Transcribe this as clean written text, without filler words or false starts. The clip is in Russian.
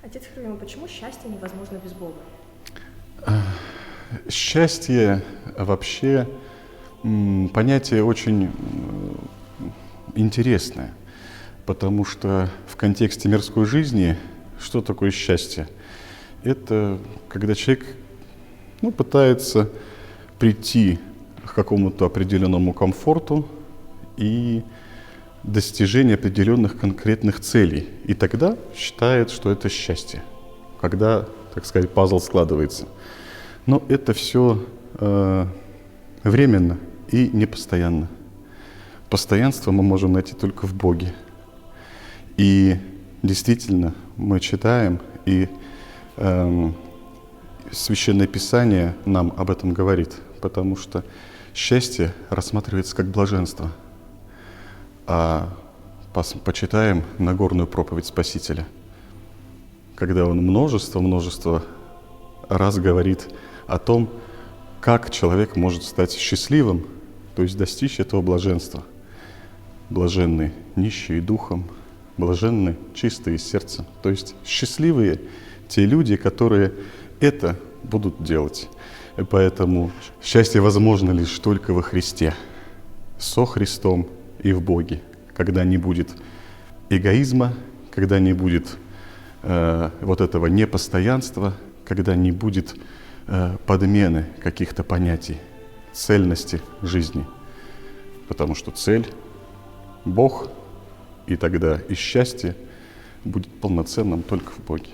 Отец Хрием, почему счастье невозможно без Бога? Счастье вообще понятие очень интересное, потому что в контексте мирской жизни что такое счастье? Это когда человек пытается прийти к какому-то определенному комфорту и достижение определенных конкретных целей. И тогда считает, что это счастье, когда, так сказать, пазл складывается. Но это все временно и непостоянно. Постоянство мы можем найти только в Боге. И действительно, мы читаем, и Священное Писание нам об этом говорит, потому что счастье рассматривается как блаженство. А почитаем Нагорную проповедь Спасителя, когда он множество раз говорит о том, как человек может стать счастливым, то есть достичь этого блаженства. Блаженны нищие духом, блаженны чистые сердцем. То есть счастливые те люди, которые это будут делать. И поэтому счастье возможно лишь только во Христе, со Христом и в Боге, когда не будет эгоизма, когда не будет вот этого непостоянства, когда не будет подмены каких-то понятий, цельности жизни. Потому что цель — Бог, и тогда и счастье будет полноценным только в Боге.